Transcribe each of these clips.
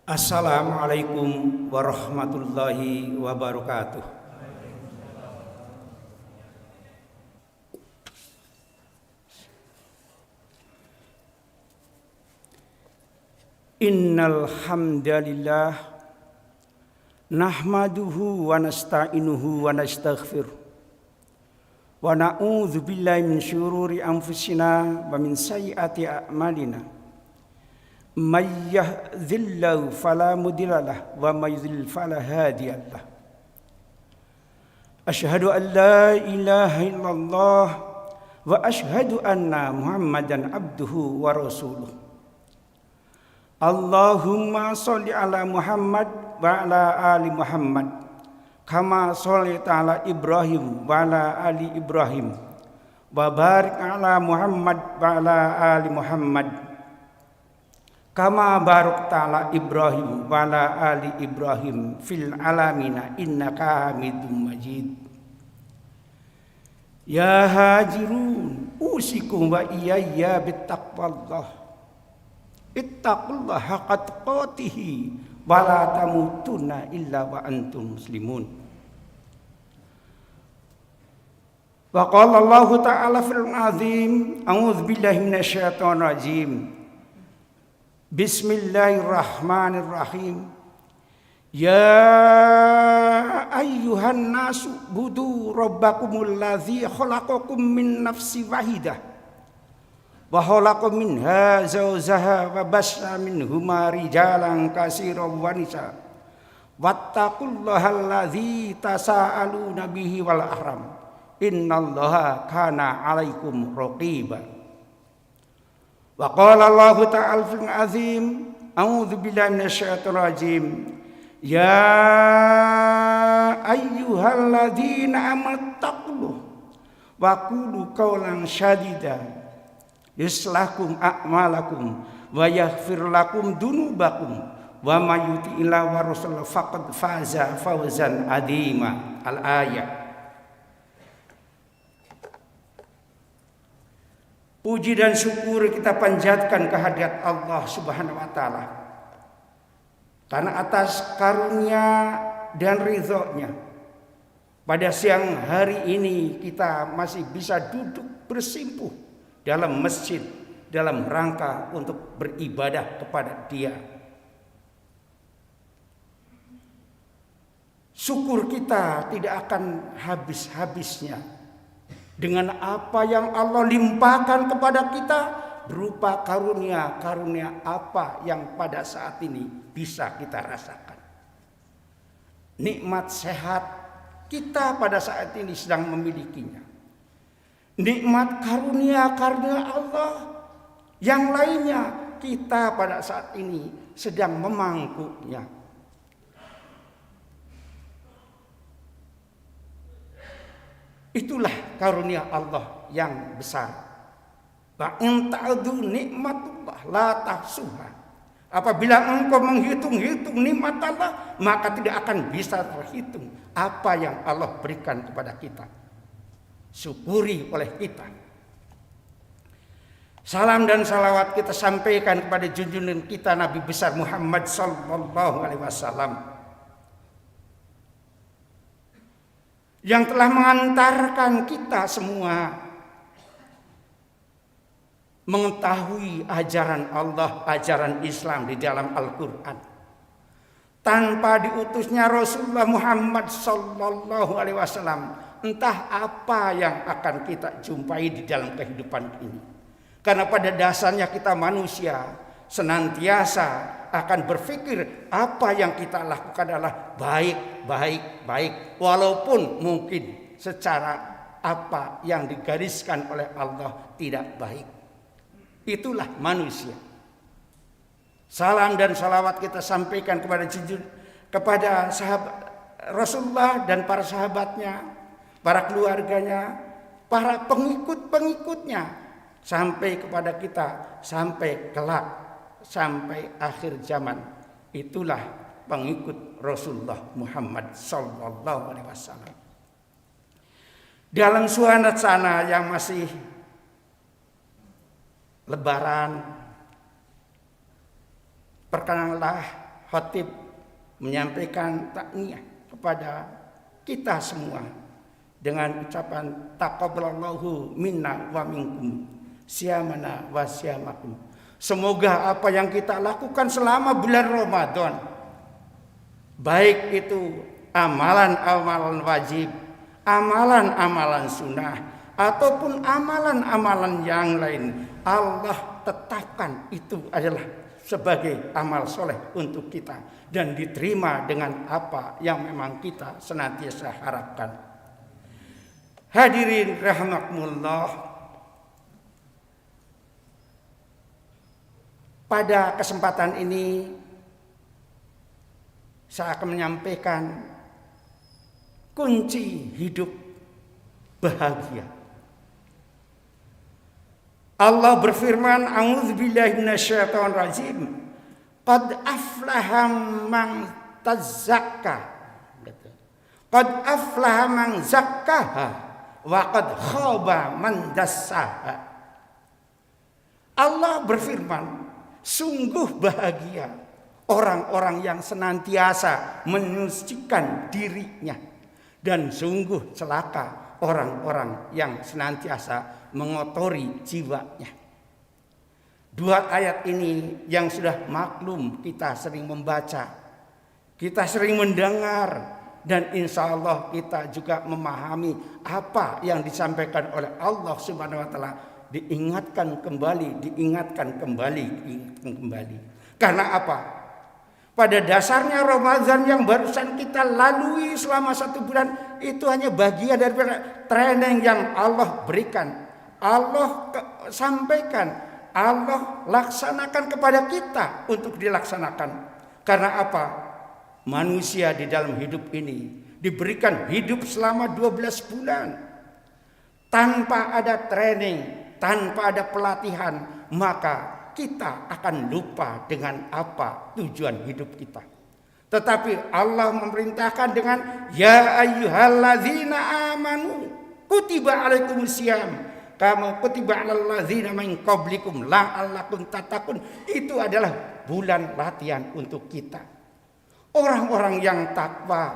Assalamualaikum warahmatullahi wabarakatuh. Innal hamdalillah nahmaduhu wa nasta'inuhu wa nastaghfiruh wa na'udzu billahi min syururi anfusina wa min sayyiati a'malina. May yahdihillahu fala mudilla lahu wa may yudlil fala hadiya lahu. Asyhadu an la ilaha illallah wa asyhadu anna Muhammadan abduhu wa rasuluh. Allahumma sholli ala Muhammad wa ala ali Muhammad kama shallaita ala Ibrahim wa ala ali Ibrahim wa barik ala Muhammad wa ala ali Muhammad kama barakta ala Ibrahim wa ala ali Ibrahim fil alamina innaka Hamidum Majid. Ya hajirun usikum wa iyaya bittaqwallah. Ittaqullaha haqqa tuqatih wa la tamutunna illa wa antum muslimun. Wa qala Allah ta'ala fil azim, a'udzu billahi minasyaitonir rajim. Bismillahirrahmanirrahim. Ya ayyuhan nasu budu rabbakumul ladzi khalaqakum min nafsin wahidah wa khalaqa minha zawjaha wa bassa minhuma rijalan katsiran wa nisaa wattaqullaha alladzi tasaaluna bihi wal arham innallaha kana 'alaikum raqiba. Wa qala Allah ta'ala fil azim, a'udzu billahi minasyaitonir rajim. Ya ayyuhalladzina amanu taqullaha wa qulu qawlan sadida yuslakum a'malakum wa yaghfir lakum dunubakum wa may yuti'illah wa rasulahu faqad faza fawzan 'azima. Al-ayat. Puji dan syukur kita panjatkan kehadirat Allah Subhanahu wa taala. Karena atas karunia dan ridhonya pada siang hari ini kita masih bisa duduk bersimpuh dalam masjid dalam rangka untuk beribadah kepada Dia. Syukur kita tidak akan habis-habisnya dengan apa yang Allah limpahkan kepada kita berupa karunia-karunia apa yang pada saat ini bisa kita rasakan. Nikmat sehat kita pada saat ini sedang memilikinya. Nikmat karunia-karunia Allah yang lainnya kita pada saat ini sedang memangkunya. Itulah karunia Allah yang besar. Wa in ta'udzu nikmatullah la tahsuha. Apabila engkau menghitung-hitung nikmat Allah, maka tidak akan bisa terhitung apa yang Allah berikan kepada kita. Syukuri oleh kita. Salam dan salawat kita sampaikan kepada junjungan kita Nabi besar Muhammad sallallahu alaihi wasallam yang telah mengantarkan kita semua mengetahui ajaran Allah, ajaran Islam di dalam Al-Quran. Tanpa diutusnya Rasulullah Muhammad sallallahu alaihi wasallam, entah apa yang akan kita jumpai di dalam kehidupan ini. Karena pada dasarnya kita manusia senantiasa akan berpikir apa yang kita lakukan adalah baik. Walaupun mungkin secara apa yang digariskan oleh Allah tidak baik. Itulah manusia. Salam dan salawat kita sampaikan kepada sahabat Rasulullah dan para sahabatnya, para keluarganya, para pengikut-pengikutnya sampai kepada kita sampai kelak, sampai akhir zaman. Itulah pengikut Rasulullah Muhammad sallallahu alaihi wasallam. Dalam suasana yang masih Lebaran, perkenanlah khatib menyampaikan takziah kepada kita semua dengan ucapan taqabbalallahu minna wa minkum siyamana wa siyamakum. Semoga apa yang kita lakukan selama bulan Ramadan, baik itu amalan-amalan wajib, amalan-amalan sunnah, ataupun amalan-amalan yang lain, Allah tetapkan itu adalah sebagai amal soleh untuk kita dan diterima dengan apa yang memang kita senantiasa harapkan. Hadirin rahimakumullah, pada kesempatan ini saya akan menyampaikan kunci hidup bahagia. Allah berfirman, a'udzubillahi minasyaitonir rajim. Qad aflaha man tazakka. Qad aflaha man zakkaha wa qad khaba man dassaha. Allah berfirman, sungguh bahagia orang-orang yang senantiasa menyucikan dirinya, dan sungguh celaka orang-orang yang senantiasa mengotori jiwanya. Dua ayat ini yang sudah maklum kita sering membaca, kita sering mendengar, dan insya Allah kita juga memahami apa yang disampaikan oleh Allah Subhanahu wa Ta'ala. Diingatkan kembali. Karena apa? Pada dasarnya Ramadan yang barusan kita lalui selama 1 bulan itu hanya bagian dari training yang Allah berikan, Allah sampaikan, Allah laksanakan kepada kita untuk dilaksanakan. Karena apa? Manusia di dalam hidup ini diberikan hidup selama 12 bulan tanpa ada training, tanpa ada pelatihan, maka kita akan lupa dengan apa tujuan hidup kita. Tetapi Allah memerintahkan dengan ya ayyuhalladzina amanu kutiba alaikumusiyam kama kutiba alal ladzina min qablikum la'allakum tattaqun. Itu adalah bulan latihan untuk kita. Orang-orang yang takwa,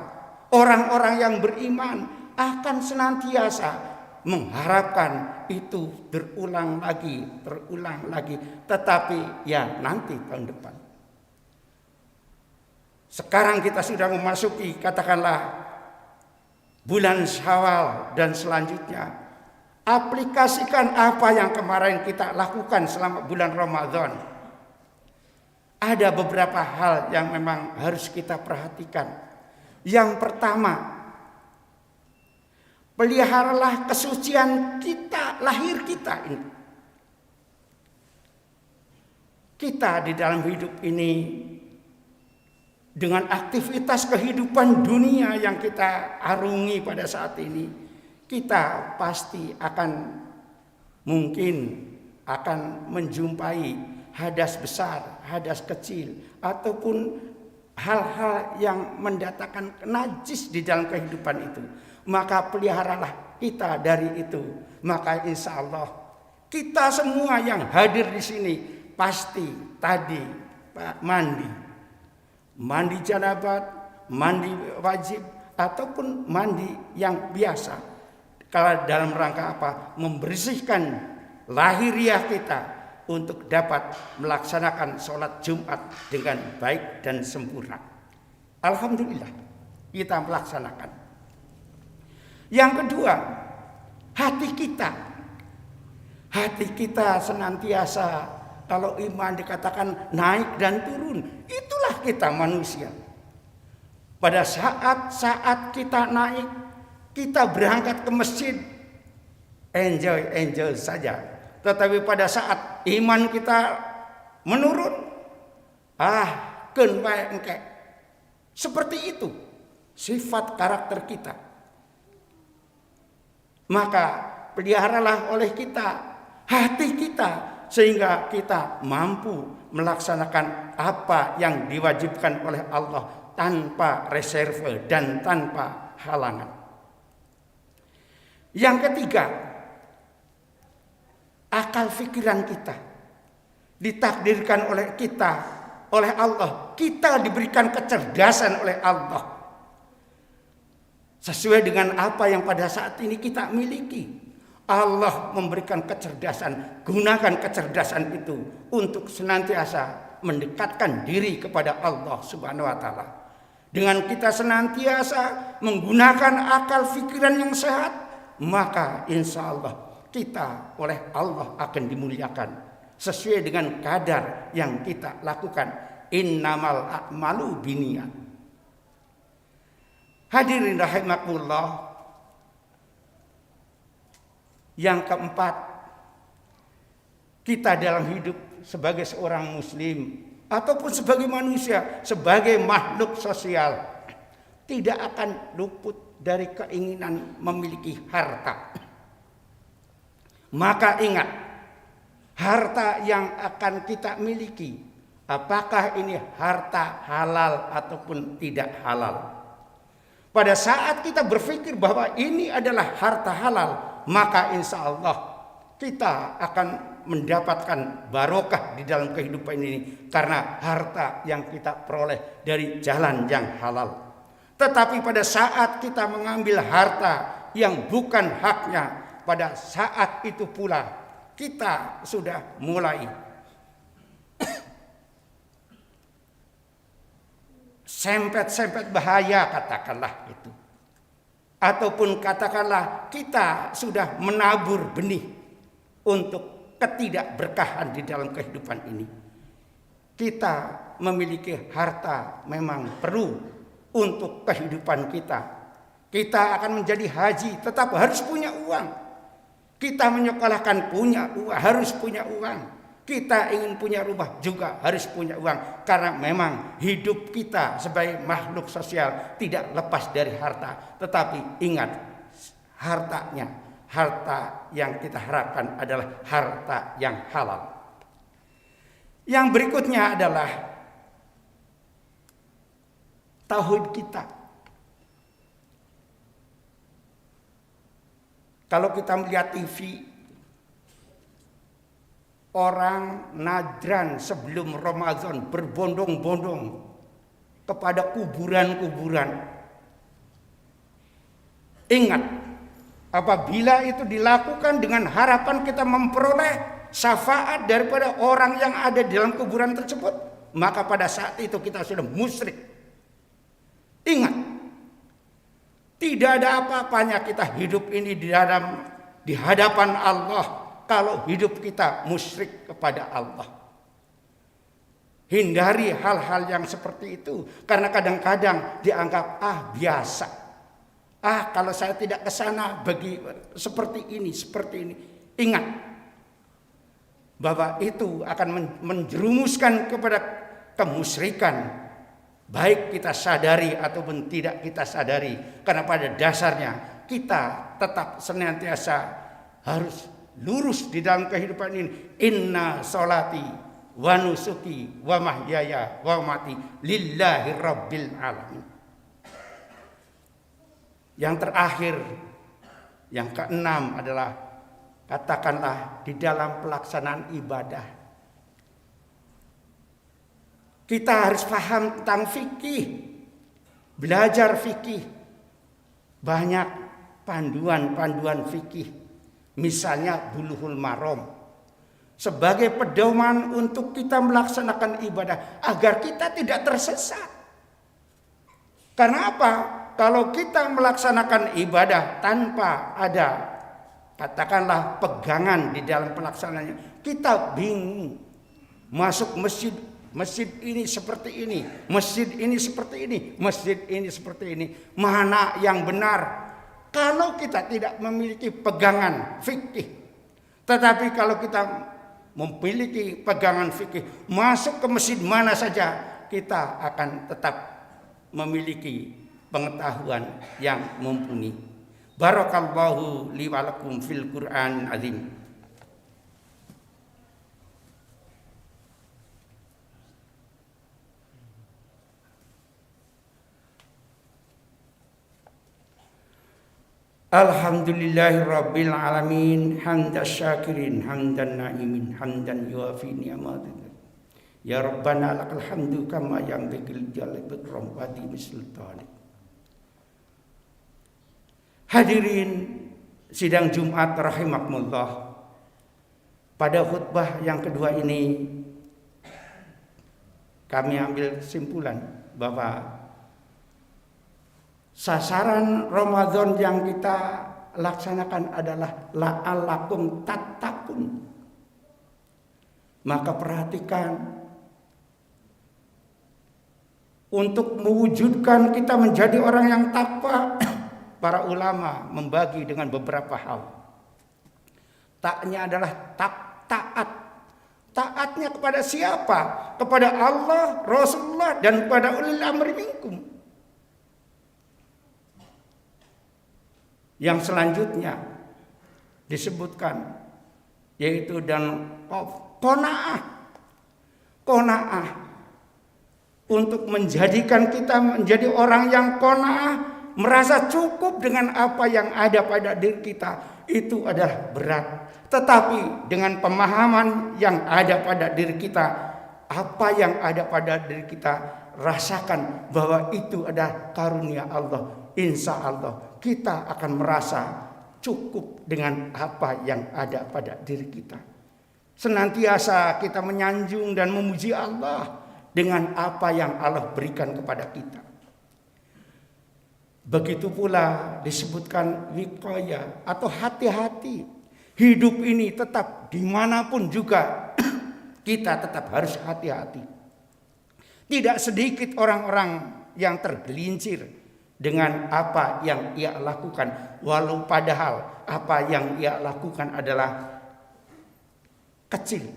orang-orang yang beriman akan senantiasa mengharapkan itu terulang lagi. Tetapi ya nanti tahun depan. Sekarang kita sudah memasuki katakanlah bulan Syawal dan selanjutnya. Aplikasikan apa yang kemarin kita lakukan selama bulan Ramadan. Ada beberapa hal yang memang harus kita perhatikan. Yang pertama, peliharalah kesucian kita, lahir kita ini. Kita di dalam hidup ini dengan aktivitas kehidupan dunia yang kita arungi pada saat ini, kita pasti mungkin akan menjumpai hadas besar, hadas kecil, ataupun hal-hal yang mendatangkan najis di dalam kehidupan itu. Maka peliharalah kita dari itu. Maka insya Allah kita semua yang hadir di sini pasti tadi mandi janabat, mandi wajib, ataupun mandi yang biasa. Kalau dalam rangka apa? Membersihkan lahiriah kita untuk dapat melaksanakan sholat Jumat dengan baik dan sempurna. Alhamdulillah kita melaksanakan. Yang kedua, hati kita. Hati kita senantiasa, kalau iman dikatakan naik dan turun, itulah kita manusia. Pada saat kita naik, kita berangkat ke masjid, enjoy saja. Tetapi pada saat iman kita menurun, seperti itu sifat karakter kita. Maka peliharalah oleh kita hati kita, sehingga kita mampu melaksanakan apa yang diwajibkan oleh Allah tanpa reserve dan tanpa halangan. Yang ketiga, akal pikiran kita ditakdirkan oleh kita oleh Allah. Kita diberikan kecerdasan oleh Allah. Sesuai dengan apa yang pada saat ini kita miliki. Allah memberikan kecerdasan. Gunakan kecerdasan itu untuk senantiasa mendekatkan diri kepada Allah Subhanahu wa taala. Dengan kita senantiasa menggunakan akal pikiran yang sehat, maka insya Allah kita oleh Allah akan dimuliakan sesuai dengan kadar yang kita lakukan. Innamal a'malu binniyat. Hadirin rahimakumullah. Yang keempat, kita dalam hidup sebagai seorang muslim ataupun sebagai manusia, sebagai makhluk sosial, tidak akan luput dari keinginan memiliki harta. Maka ingat, harta yang akan kita miliki, apakah ini harta halal ataupun tidak halal. Pada saat kita berpikir bahwa ini adalah harta halal, maka insya Allah kita akan mendapatkan barokah di dalam kehidupan ini karena harta yang kita peroleh dari jalan yang halal. Tetapi pada saat kita mengambil harta yang bukan haknya, pada saat itu pula kita sudah mulai sempet-sempet bahaya, katakanlah itu. Ataupun katakanlah kita sudah menabur benih untuk ketidakberkahan di dalam kehidupan ini. Kita memiliki harta memang perlu untuk kehidupan kita. Kita akan menjadi haji, tetap harus punya uang. Kita menyekolahkan punya uang, harus punya uang. Kita ingin punya rumah juga harus punya uang. Karena memang hidup kita sebagai makhluk sosial tidak lepas dari harta. Tetapi ingat, hartanya, harta yang kita harapkan adalah harta yang halal. Yang berikutnya adalah tauhid kita. Kalau kita melihat TV, orang nadran sebelum Ramadan berbondong-bondong kepada kuburan-kuburan. Ingat, apabila itu dilakukan dengan harapan kita memperoleh syafaat daripada orang yang ada di dalam kuburan tersebut, maka pada saat itu kita sudah musyrik. Ingat, tidak ada apa-apanya kita hidup ini di hadapan Allah kalau hidup kita musyrik kepada Allah. Hindari hal-hal yang seperti itu karena kadang-kadang dianggap biasa. Kalau saya tidak ke sana seperti ini. Ingat bahwa itu akan menjerumuskan kepada kemusyrikan. Baik kita sadari ataupun tidak kita sadari. Karena pada dasarnya kita tetap senantiasa harus lurus di dalam kehidupan ini. Inna sholati wa nusuki wa mahyaya wa mati lillahi rabbil alamin. Yang terakhir, yang keenam adalah katakanlah di dalam pelaksanaan ibadah. Kita harus paham tentang fikih, belajar fikih. Banyak panduan-panduan fikih, misalnya Bulughul Maram, sebagai pedoman untuk kita melaksanakan ibadah agar kita tidak tersesat. Karena apa? Kalau kita melaksanakan ibadah tanpa ada katakanlah pegangan di dalam pelaksanaannya, kita bingung. Masuk masjid ini seperti ini, masjid ini seperti ini, masjid ini seperti ini. Mana yang benar? Kalau kita tidak memiliki pegangan fikih. Tetapi kalau kita memiliki pegangan fikih, masuk ke masjid mana saja, kita akan tetap memiliki pengetahuan yang mumpuni. Barakallahu li wa lakum fil Qur'an azim. Alhamdulillahi rabbil alamin, hamdan syakirin, hamdan naimin, hamdan yuafi ni'matin, Ya Rabbana lakal hamdu kama yanbaghi jalali rahmati sultanik. Hadirin sidang Jumat rahimakumullah. Pada khutbah yang kedua ini kami ambil kesimpulan bahwa sasaran Ramadan yang kita laksanakan adalah la'allakum tattaqun. Maka perhatikan, untuk mewujudkan kita menjadi orang yang takwa, para ulama membagi dengan beberapa hal. Taknya adalah taat. Taatnya kepada siapa? Kepada Allah, Rasulullah, dan kepada ulil amri minkum. Yang selanjutnya disebutkan yaitu dan qanaah untuk menjadikan kita menjadi orang yang qanaah, merasa cukup dengan apa yang ada pada diri kita, itu adalah berat. Tetapi dengan pemahaman yang ada pada diri kita, apa yang ada pada diri kita, rasakan bahwa itu adalah karunia Allah. Insya Allah kita akan merasa cukup dengan apa yang ada pada diri kita. Senantiasa kita menyanjung dan memuji Allah dengan apa yang Allah berikan kepada kita. Begitu pula disebutkan wiqayah atau hati-hati. Hidup ini tetap dimanapun juga kita tetap harus hati-hati. Tidak sedikit orang-orang yang tergelincir dengan apa yang ia lakukan, walau padahal apa yang ia lakukan adalah kecil,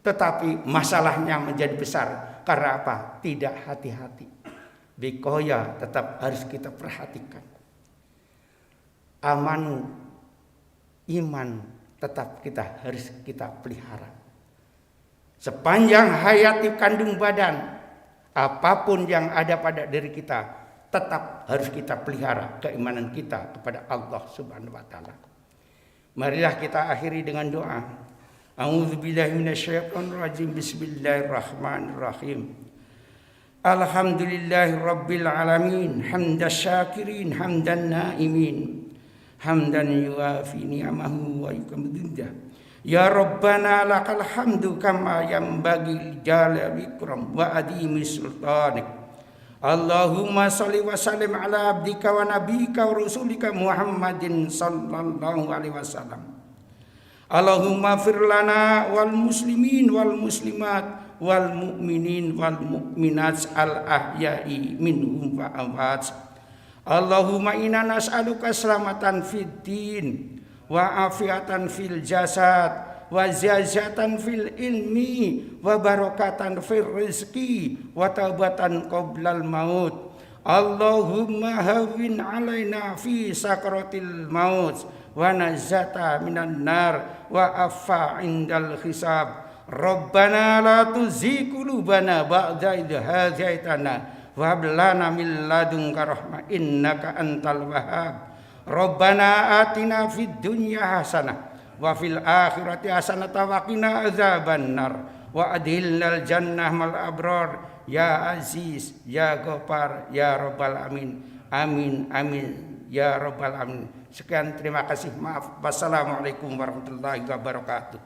tetapi masalahnya menjadi besar. Karena apa? Tidak hati-hati. Wiqayah tetap harus kita perhatikan. Amanu, iman tetap harus kita pelihara. Sepanjang hayat di kandung badan, apapun yang ada pada diri kita, tetap harus kita pelihara keimanan kita kepada Allah Subhanahu wa taala. Marilah kita akhiri dengan doa. A'udzubillahi minasyaitonirrajim. Bismillahirrahmanirrahim. Alhamdulillahi rabbil alamin, hamdas syakirin, hamdan naimin, hamdan yuafi ni'amahu wa yukamidundah. Ya Rabbana lakal hamdu kama yanbaghi jalali ikram wa adimi sultanik. Allahumma salli wa sallim ala abdika wa nabika wa rasulika Muhammadin sallallahu alaihi wasallam. Allahumma fir lana wal muslimin wal muslimat wal mu'minin wal mu'minat al ahya'i minhum wa amwat. Allahumma inna nas'aluka selamatan fid din wa afiatan fil jasad wa ziyadatan fil ilmi wa barakatan fil rizqi wa taubatan qoblal maut. Allahumma hawwin alaina fi sakaratil maut wa nazata minan nar wa afa indal hisab. Rabbana la tuzigh qulubana ba'da idh hadaytana wa hab lana min ladunka rahmah innaka antal wahhab. Rabbana atina fid dunya hasanah wa fil akhirati hasanah wa qina adzabannar wa adhilnal jannah mal abrar ya aziz ya ghafar ya rabbal alamin. Amin amin ya rabbal alamin. Sekian, terima kasih, maaf. Wassalamualaikum warahmatullahi wabarakatuh.